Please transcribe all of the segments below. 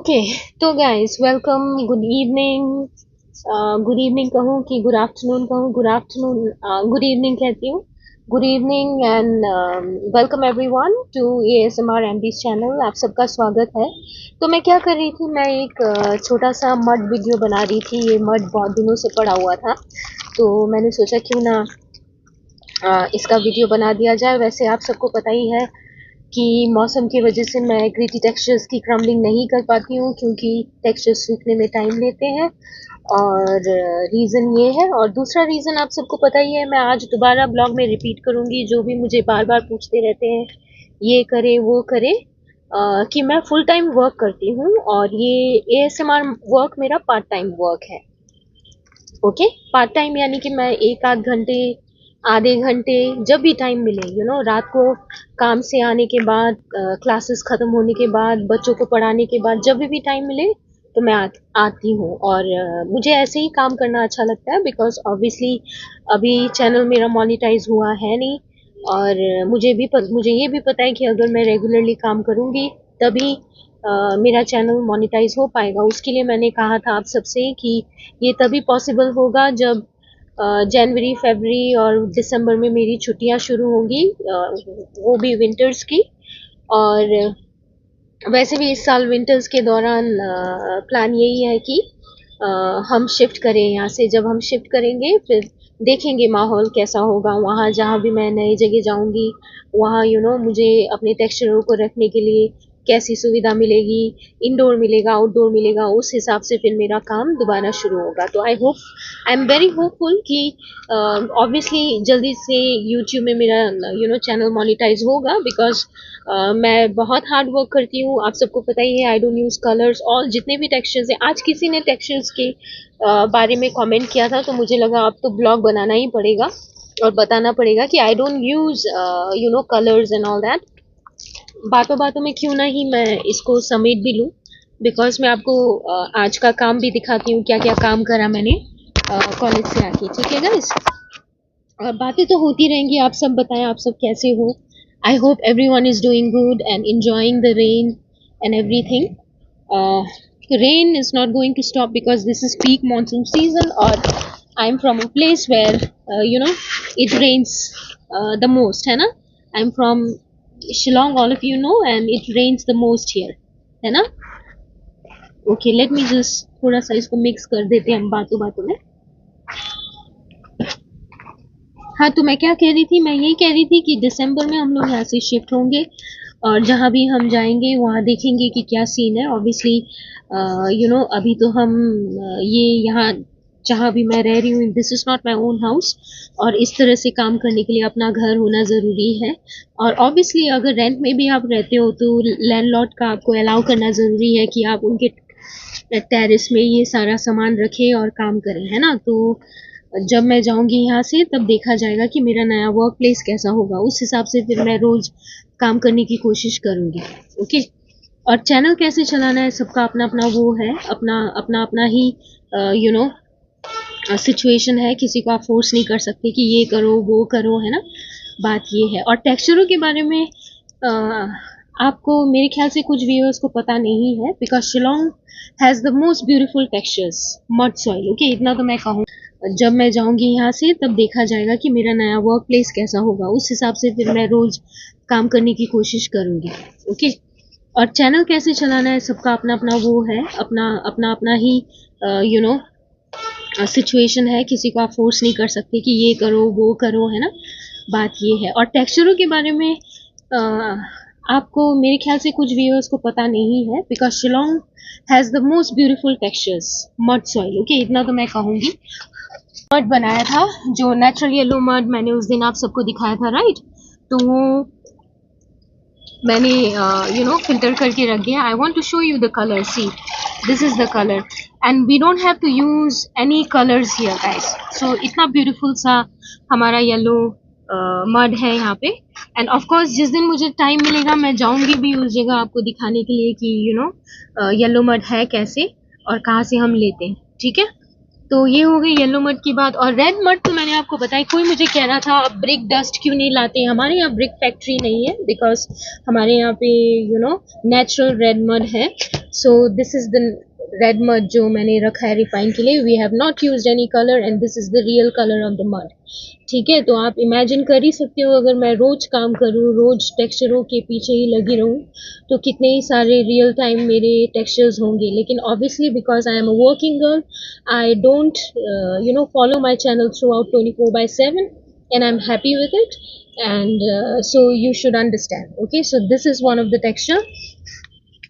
Okay तो guys welcome good evening कहूँ कि गुड आफ्टरनून कहूँ गुड इवनिंग कहती हूँ good evening and welcome everyone to ASMR MDs channel. आप सबका स्वागत है। तो मैं क्या कर रही थी, मैं एक छोटा सा मड वीडियो बना रही थी। ये मड बहुत दिनों से पड़ा हुआ था तो मैंने सोचा क्यों ना इसका वीडियो बना दिया जाए। वैसे आप सबको पता ही है कि मौसम की वजह से मैं ग्रिटी टेक्सचर्स की क्रम्बलिंग नहीं कर पाती हूँ क्योंकि टेक्सचर्स सूखने में टाइम लेते हैं, और रीज़न ये है। और दूसरा रीज़न आप सबको पता ही है, मैं आज दोबारा ब्लॉग में रिपीट करूँगी जो भी मुझे बार बार पूछते रहते हैं ये करे वो करे, कि मैं फुल टाइम वर्क करती हूँ और ये एएसएमआर वर्क मेरा पार्ट टाइम वर्क है। ओके, पार्ट टाइम यानी कि मैं एक आध घंटे आधे घंटे जब भी टाइम मिले, रात को काम से आने के बाद, क्लासेस ख़त्म होने के बाद, बच्चों को पढ़ाने के बाद, जब भी टाइम मिले तो मैं आती हूँ। और मुझे ऐसे ही काम करना अच्छा लगता है बिकॉज ऑब्वियसली अभी चैनल मेरा मोनेटाइज हुआ है नहीं। और मुझे ये भी पता है कि अगर मैं रेगुलरली काम करूँगी तभी मेरा चैनल मोनेटाइज हो पाएगा। उसके लिए मैंने कहा था आप सबसे कि ये तभी पॉसिबल होगा जब जनवरी, फरवरी और दिसंबर में मेरी छुट्टियां शुरू होंगी, वो भी विंटर्स की। और वैसे भी इस साल विंटर्स के दौरान प्लान यही है कि हम शिफ्ट करें यहाँ से। जब हम शिफ्ट करेंगे फिर देखेंगे माहौल कैसा होगा वहाँ, जहाँ भी मैं नई जगह जाऊँगी वहाँ मुझे अपने टेक्सचरों को रखने के लिए कैसी सुविधा मिलेगी, इंडोर मिलेगा आउटडोर मिलेगा, उस हिसाब से फिर मेरा काम दोबारा शुरू होगा। तो आई एम वेरी होपफुल कि ऑब्वियसली जल्दी से यूट्यूब में मेरा चैनल मोनेटाइज होगा बिकॉज मैं बहुत हार्ड वर्क करती हूँ। आप सबको पता ही है, आई डोंट यूज़ कलर्स। और जितने भी टेक्सचर्स हैं, आज किसी ने टेक्सचर्स के बारे में कमेंट किया था तो मुझे लगा अब तो ब्लॉग बनाना ही पड़ेगा और बताना पड़ेगा कि I don't use colours and all that. बातों बातों में क्यों ना ही मैं इसको समेट भी लूँ बिकॉज मैं आपको आज का काम भी दिखाती हूँ, क्या क्या काम करा मैंने कॉलेज से आके। ठीक है गाइस, और बातें तो होती रहेंगी। आप सब बताएं, आप सब कैसे हो। I hope everyone is doing good and enjoying the rain and everything. Rain is not going to stop because this is peak monsoon season, or I'm from a place where it rains the most, है ना। I'm from Shillong, all of you know, and it rains the most here, है ना। Okay, let me just थोड़ा सा इसको mix कर देते हैं हम बातों बातों में। हाँ, तो मैं क्या कह रही थी, मैं यही कह रही थी कि दिसंबर में हम लोग यहाँ से शिफ्ट होंगे और जहाँ भी हम जाएंगे वहाँ देखेंगे कि क्या सीन है। ऑब्वियसली अभी तो हम ये यहाँ जहाँ भी मैं रह रही हूँ, this is not my own house, और इस तरह से काम करने के लिए अपना घर होना ज़रूरी है। और ऑब्वियसली अगर रेंट में भी आप रहते हो तो लैंडलॉर्ड का आपको अलाउ करना ज़रूरी है कि आप उनके टेरेस में ये सारा सामान रखें और काम करें, है ना। तो जब मैं जाऊंगी यहाँ से तब देखा जाएगा कि मेरा नया वर्क प्लेस कैसा होगा, उस हिसाब से फिर मैं रोज़ काम करने की कोशिश करूँगी। ओके, और चैनल कैसे चलाना है सबका अपना अपना वो है, अपना ही सिचुएशन है। किसी को आप फोर्स नहीं कर सकते कि ये करो वो करो, है ना। बात ये है। और टेक्सचरों के बारे में आपको मेरे ख्याल से कुछ व्यूअर्स को पता नहीं है because Shillong has the most beautiful textures, mud soil. Okay, इतना तो मैं कहूँ। जब मैं जाऊंगी यहाँ से तब देखा जाएगा कि मेरा नया वर्क प्लेस कैसा होगा, उस हिसाब से फिर मैं रोज़ काम करने की कोशिश करूँगी। ओके, और चैनल कैसे चलाना है सबका अपना अपना वो है, अपना ही सिचुएशन है। किसी को आप फोर्स नहीं कर सकते कि ये करो वो करो, है ना। बात ये है। और टेक्सचरों के बारे में आपको मेरे ख्याल से कुछ व्यूअर्स को पता नहीं है because Shillong has the most beautiful textures, mud soil. Okay, इतना तो मैं कहूँगी। मड बनाया था जो नेचुरल येलो मड, मैंने उस दिन आप सबको दिखाया था, राइट। तो वो मैंने फिल्टर करके रख दिया। I want to show you the colour, see this is the colour and we don't have to use any colours here guys. So इतना ब्यूटीफुल सा हमारा येलो मड है यहाँ पे। एंड ऑफ कोर्स जिस दिन मुझे टाइम मिलेगा मैं जाऊंगी भी उस जगह आपको दिखाने के लिए कि येलो मड है कैसे और कहाँ से हम लेते हैं। ठीक है, तो ये हो गई येलो मड की बात। और रेड मड तो मैंने आपको बताई, कोई मुझे कह रहा था आप ब्रिक डस्ट क्यों नहीं लाते, हमारे यहाँ ब्रिक फैक्ट्री नहीं है, बिकॉज हमारे यहाँ पे नेचुरल रेड मड है। So this is the red mud जो मैंने रखा है रिफाइन के लिए। We have not used any colour and this is the real colour of the mud. ठीक है, तो आप इमेजिन कर ही सकते हो अगर मैं रोज काम करूँ, रोज टेक्सचरों के पीछे ही लगी रहूँ, तो कितने ही सारे रियल टाइम मेरे टेक्सचर्स होंगे। लेकिन obviously because I am a working girl, I don't, follow my channel throughout 24/7, and I'm happy with it. And so you should understand. Okay, so this is one of the texture.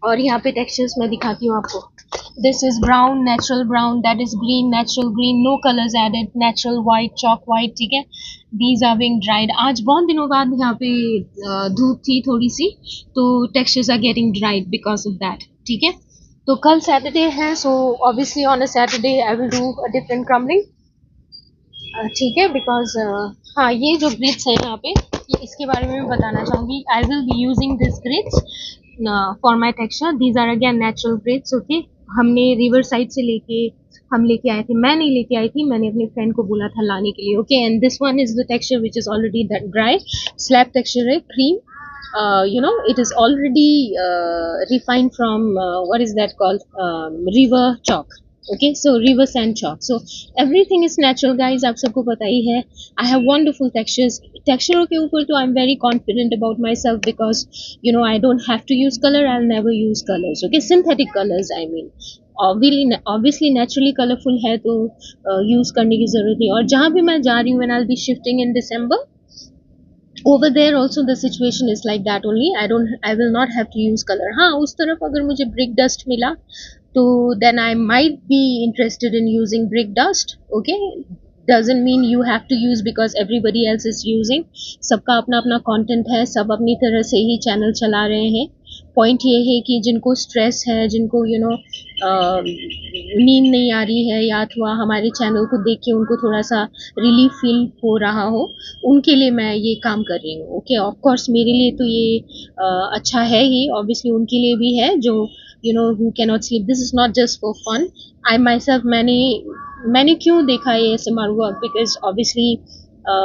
और यहाँ पे textures मैं दिखाती हूँ आपको. This is brown, natural brown. That is green, natural green. No colors added. Natural white, chalk white. ठीक है. These are being dried. आज बहुत दिनों बाद यहाँ पे धूप थी थोड़ी सी, तो textures are getting dried because of that. ठीक है. तो कल सैटरडे है, so obviously on a Saturday I will do a different crumbling. ठीक है, बिकॉज हाँ, ये जो ग्रिड्स है यहाँ पे, इसके बारे में मैं बताना चाहूँगी। I will be using this grids for my texture. These are again natural grids. Okay, हमने रिवर साइड से हम लेके आए थे, मैं नहीं लेके आई थी, मैंने अपने फ्रेंड को बोला था लाने के लिए। Okay, and this one is the texture which is already dry, slab texture है, cream. It is already refined from what is that called, river chalk. Okay, so river sand chalk, so everything is natural guys, आप सबको पता ही है। I have wonderful textures के ऊपर तो I'm very confident about myself because I don't have to use color, I'll never use colors. Okay, synthetic colors I mean, obviously naturally colorful है तो use करने की जरूरत नहीं। और जहाँ भी मैं जा रही हूँ, when I'll be shifting in December, over there also the situation is like that only. I will not have to use color. हाँ, उस तरफ अगर मुझे brick dust मिला तो then I might be interested in using brick dust. Okay, doesn't mean you have to use because everybody else is using. सबका अपना अपना कंटेंट है, सब अपनी तरह से ही चैनल चला रहे हैं। पॉइंट ये है कि जिनको स्ट्रेस है, जिनको नींद नहीं आ रही है, या अथवा हमारे चैनल को देख के उनको थोड़ा सा रिलीफ फील हो रहा हो, उनके लिए मैं ये काम कर रही हूँ। ओके, ऑफ कोर्स मेरे लिए तो ये अच्छा है ही, ऑब्वियसली उनके लिए भी है जो who cannot sleep. This is not just for fun. I myself, मैंने क्यों देखा ये ASMR वर्क, बिकॉज ऑब्वियसली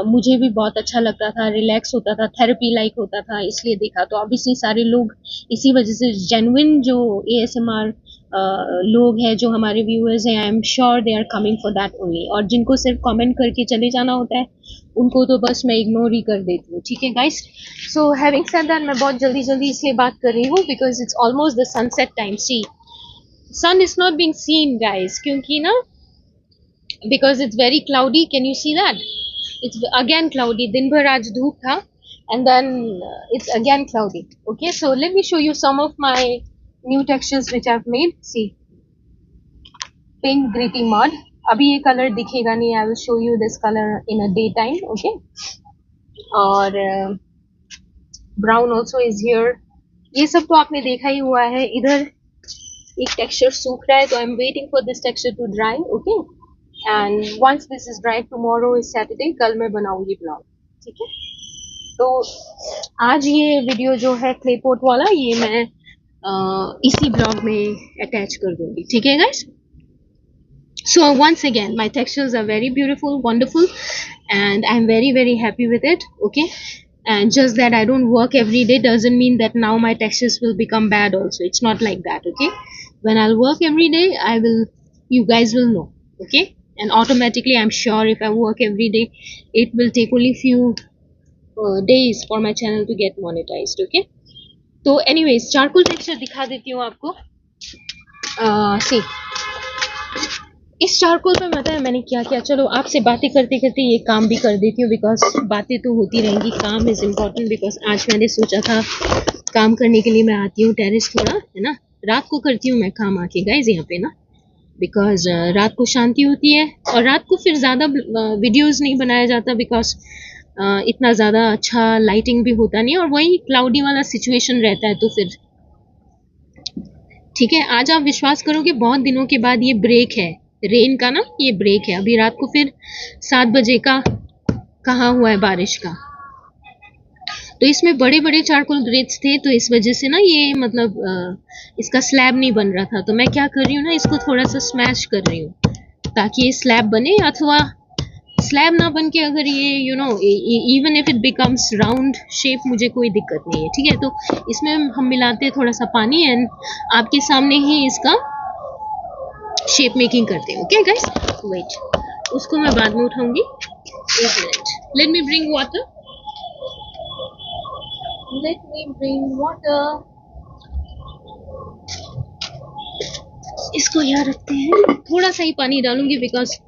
मुझे भी बहुत अच्छा लगता था, रिलैक्स होता था, थेरेपी लाइक होता था, इसलिए देखा। तो ऑब्वियसली सारे लोग इसी वजह से, जेन्युइन जो ASMR लोग हैं, जो हमारे व्यूअर्स हैं, I am sure they are coming for that only. और जिनको सिर्फ कमेंट करके चले जाना होता है, उनको तो बस मैं इग्नोर ही कर देती हूँ। ठीक है guys, so having said that, मैं बहुत जल्दी जल्दी इसलिए बात कर रही हूँ because it's almost the sunset time. See, sun is not being seen guys, क्योंकि ना, because it's very cloudy. Can you see that? It's again cloudy. दिन भर आज धूप था, and then it's again cloudy. Okay, so let me show you some of my new textures which I've made. See, pink gritty mud. अभी ये colour दिखेगा नहीं, I will show you this color in a daytime. Okay, और brown also is here. ये सब तो आपने देखा ही हुआ है। इधर एक टेक्सचर सूख रहा है, तो I'm waiting for this texture to dry. Okay, and once this is dry, tomorrow is Saturday, कल मैं बनाऊंगी ब्लॉग। ठीक है, तो आज ये वीडियो जो है क्ले पॉट वाला, ये मैं इसी ब्लॉग में अटैच कर दूंगी। ठीक है guys, so once again my textures are very beautiful, wonderful, and I'm very very happy with it. Okay, and just that I don't work every day doesn't mean that now my textures will become bad also. It's not like that. Okay, when I'll work every day, you guys will know. Okay, and automatically I'm sure if I work every day, it will take only few days for my channel to get monetized. Okay, तो anyways, charcoal texture दिखा देती हूँ आपको। see, इस charcoal पे पता है मैंने क्या किया। चलो, आपसे बातें करते करते ये काम भी कर देती हूँ, बिकॉज बातें तो होती रहेंगी, काम इज इम्पोर्टेंट। बिकॉज आज मैंने सोचा था काम करने के लिए मैं आती हूँ टेरेस, थोड़ा है ना, रात को करती हूँ मैं काम आके गाइज यहाँ पे ना, बिकॉज रात को शांति होती है, और रात को फिर ज़्यादा वीडियोस नहीं बनाया जाता, बिकॉज इतना ज़्यादा अच्छा लाइटिंग भी होता नहीं, और वही क्लाउडी वाला सिचुएशन रहता है। तो फिर ठीक है, आज आप विश्वास करोगे, बहुत दिनों के बाद ये ब्रेक है रेन का ना, ये ब्रेक है। अभी रात को फिर 7 बजे का कहाँ हुआ है बारिश का। तो इसमें बड़े बड़े चारकोल ग्रेड्स थे, तो इस वजह से ना ये मतलब इसका स्लैब नहीं बन रहा था। तो मैं क्या कर रही हूँ ना, इसको थोड़ा सा स्मैश कर रही हूँ। ताकि ये स्लैब बने, अथवा स्लैब ना बन के अगर ये even if it becomes round shape, मुझे कोई दिक्कत नहीं है, ठीक है। तो इसमें हम मिलाते हैं थोड़ा सा पानी एंड आपके सामने ही इसका शेप मेकिंग करते हैं। ओके गाइस, वेट, उसको मैं बाद में उठाऊंगी। एक minute, let me bring water, let me bring water. इसको यहाँ रखते हैं, थोड़ा सा ही पानी डालूंगी बिकॉज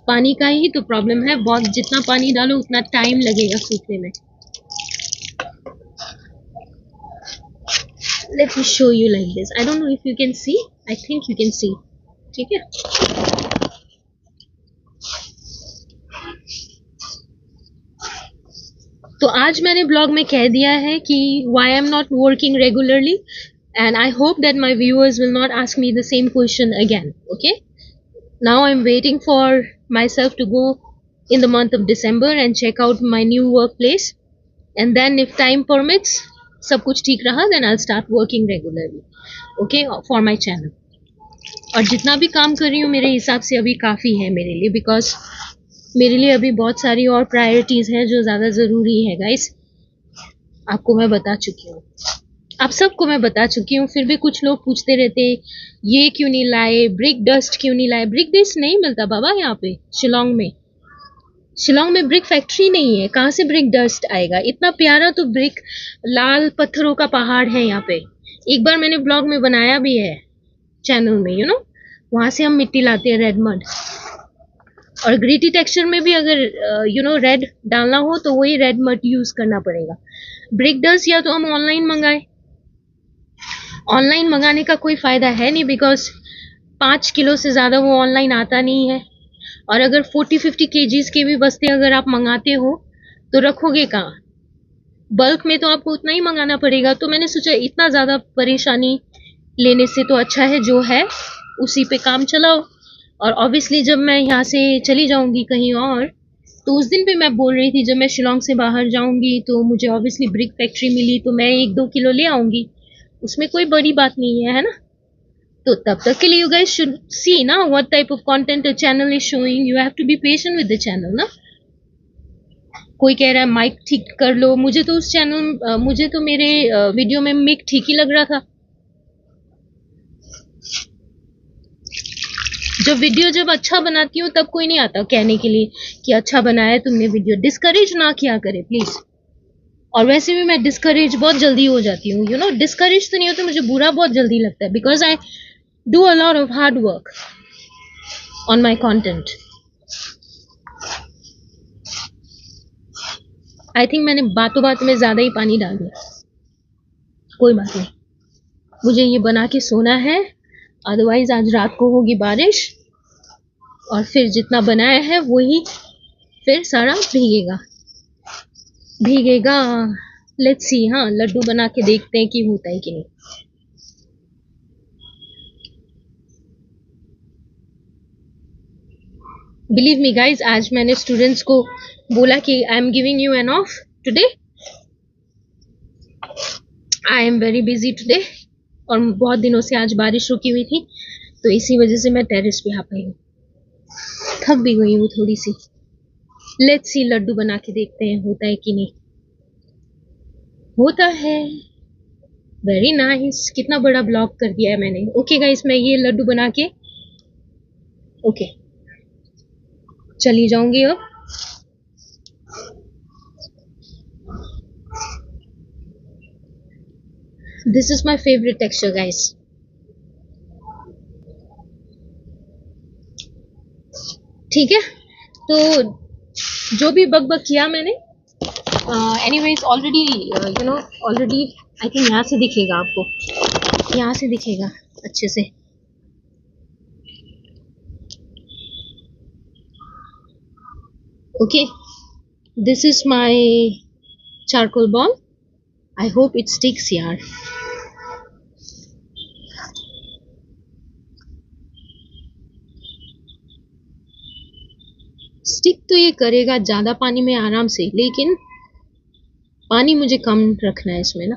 पानी का ही तो प्रॉब्लम है, बहुत जितना पानी डालो उतना टाइम लगेगा सूखने में। Let me show you like this, I don't know if you can see, I think you can see, ठीक है। तो आज मैंने ब्लॉग में कह दिया है कि why I am not working regularly, and I hope that my viewers will not ask me the same question again. Okay, now I am waiting for myself to go in the month of December and check out my new workplace, and then if time permits, सब कुछ ठीक रहा, then I'll start working regularly, okay, for my channel। और जितना भी काम कर रही हूँ मेरे हिसाब से अभी काफ़ी है मेरे लिए, बिकॉज मेरे लिए अभी बहुत सारी और प्रायोरिटीज़ हैं जो ज़्यादा ज़रूरी है गाइस। आपको मैं बता चुकी हूँ, आप सबको मैं बता चुकी हूँ, फिर भी कुछ लोग पूछते रहते हैं ये क्यों नहीं लाए, ब्रिक डस्ट क्यों नहीं लाए। ब्रिक डस्ट नहीं मिलता बाबा यहाँ पे शिलोंग में, शिलोंग में ब्रिक फैक्ट्री नहीं है, कहाँ से ब्रिक डस्ट आएगा। इतना प्यारा तो ब्रिक लाल पत्थरों का पहाड़ है यहाँ पे, एक बार मैंने ब्लॉग में बनाया भी है चैनल में, वहाँ से हम मिट्टी लाते हैं, रेड मड। और ग्रीटी टेक्सचर में भी अगर रेड डालना हो तो वही रेड मड यूज करना पड़ेगा। ब्रिक डस्ट या तो हम ऑनलाइन मंगाए, ऑनलाइन मंगाने का कोई फ़ायदा है नहीं, बिकॉज 5 किलो से ज़्यादा वो ऑनलाइन आता नहीं है। और अगर 40-50 केजीज के भी बस्ते अगर आप मंगाते हो तो रखोगे कहाँ, बल्क में तो आपको उतना ही मंगाना पड़ेगा। तो मैंने सोचा इतना ज़्यादा परेशानी लेने से तो अच्छा है जो है उसी पे काम चलाओ। और ऑब्वियसली जब मैं यहाँ से चली जाऊँगी कहीं और, तो उस दिन पे मैं बोल रही थी जब मैं शिलोंग से बाहर जाऊँगी तो मुझे ऑब्वियसली ब्रिक फैक्ट्री मिली तो मैं 1-2 किलो ले आऊँगी, उसमें कोई बड़ी बात नहीं है ना। तो तब तक के लिए यू गाइस शुड सी ना what type of content a channel is showing, you have to be patient with the channel ना। कोई कह रहा है माइक ठीक कर लो, मुझे तो उस चैनल मुझे तो मेरे वीडियो में मिक ठीक ही लग रहा था। जब अच्छा बनाती हूँ तब कोई नहीं आता कहने के लिए कि अच्छा बनाया तुमने वीडियो। डिस्करेज ना किया करे प्लीज। और वैसे भी मैं डिस्करेज बहुत जल्दी हो जाती हूँ, डिस्करेज तो नहीं होता, मुझे बुरा बहुत जल्दी लगता है, because I do a lot of hard work on my content. I think मैंने बातों बात में ज्यादा ही पानी डाल दिया, कोई बात नहीं, मुझे ये बना के सोना है, अदरवाइज आज रात को होगी बारिश और फिर जितना बनाया है वही फिर सारा भीगेगा। लेट्स सी, हाँ लड्डू बना के देखते हैं कि होता है कि नहीं। बिलीव मी गाइज, आज मैंने स्टूडेंट्स को बोला कि I am giving you an off today, I am very busy today. और बहुत दिनों से आज बारिश रुकी हुई थी तो इसी वजह से मैं टेरेस पे आ पाई हूँ, थक भी गई हूँ थोड़ी सी। लेट्स सी, लड्डू बना के देखते हैं होता है कि नहीं। होता है, वेरी नाइस। कितना बड़ा ब्लॉग कर दिया है मैंने। ओके गाइस, मैं ये लड्डू बना के चली जाऊंगी अब। This is my favourite texture guys. ठीक है, तो जो भी बक किया मैंने, anyways already already I think यहाँ से दिखेगा आपको, यहाँ से दिखेगा अच्छे से। Okay, this is my charcoal ball, I hope it sticks यार। स्टिक तो ये करेगा ज़्यादा पानी में आराम से, लेकिन पानी मुझे कम रखना है इसमें ना।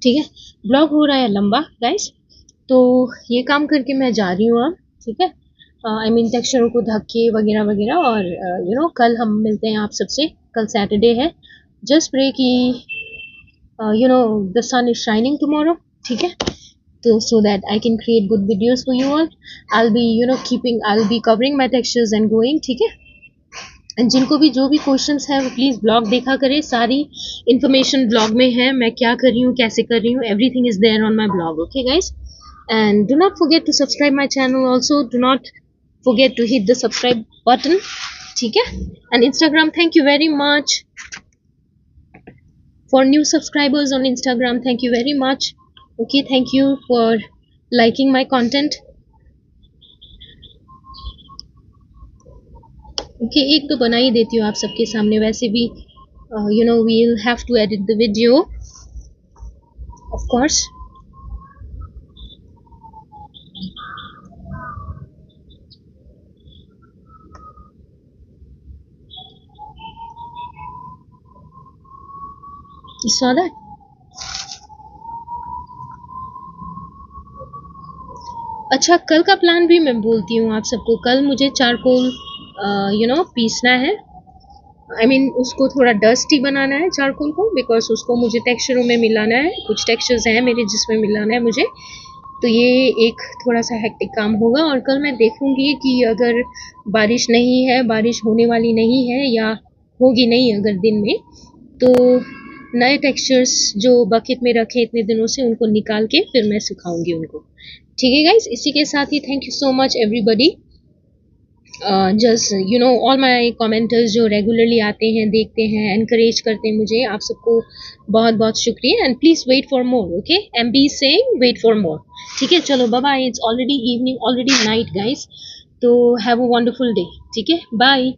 ठीक है, ब्लॉग हो रहा है लंबा गाइस, तो ये काम करके मैं जा रही हूँ अब। ठीक है, आई मीन टेक्सचरों को ढक के वगैरह वगैरह। और कल हम मिलते हैं आप सबसे, कल सैटरडे है। जस्ट प्रे कि the sun is shining tomorrow, ठीक है, तो so that I can create good videos for you all. I'll be covering my textures and going, ठीक है। एंड जिनको भी जो भी क्वेश्चंस है वो प्लीज़ ब्लॉग देखा करें, सारी इन्फॉर्मेशन ब्लॉग में है, मैं क्या कर रही हूँ, कैसे कर रही हूँ, everything is there on my blog, okay guys. And do not forget to subscribe my channel, also do not forget to hit the subscribe button, ठीक है। And Instagram, thank you very much for new subscribers on Instagram, thank you very much, okay, thank you for liking my content, okay. एक तो बना ही देती हूँ आप सबके सामने, वैसे भी we'll have to edit the video, of course. You saw that? अच्छा, कल का प्लान भी मैं बोलती हूँ आप सबको। कल मुझे चारकोल पीसना है, आई मीन उसको थोड़ा डस्टी बनाना है चारकोल को, बिकॉज उसको मुझे टेक्सचरों में मिलाना है, कुछ टेक्सचर्स हैं मेरे जिसमें मिलाना है मुझे, तो ये एक थोड़ा सा हेक्टिक काम होगा। और कल मैं देखूंगी कि अगर बारिश नहीं है, बारिश होने वाली नहीं है या होगी नहीं अगर दिन में, तो नए टेक्सचर्स जो बकेट में रखे इतने दिनों से उनको निकाल के फिर मैं सुखाऊंगी उनको, ठीक है गाइज। इसी के साथ ही thank you so much everybody, just all my commenters जो रेगुलरली आते हैं, देखते हैं, एनकरेज करते हैं मुझे, आप सबको बहुत बहुत शुक्रिया। And please wait for more, okay, MB saying wait for more, ठीक है। चलो bye bye, it's already evening, already night guys, तो हैव अ वंडरफुल डे, ठीक है, बाय।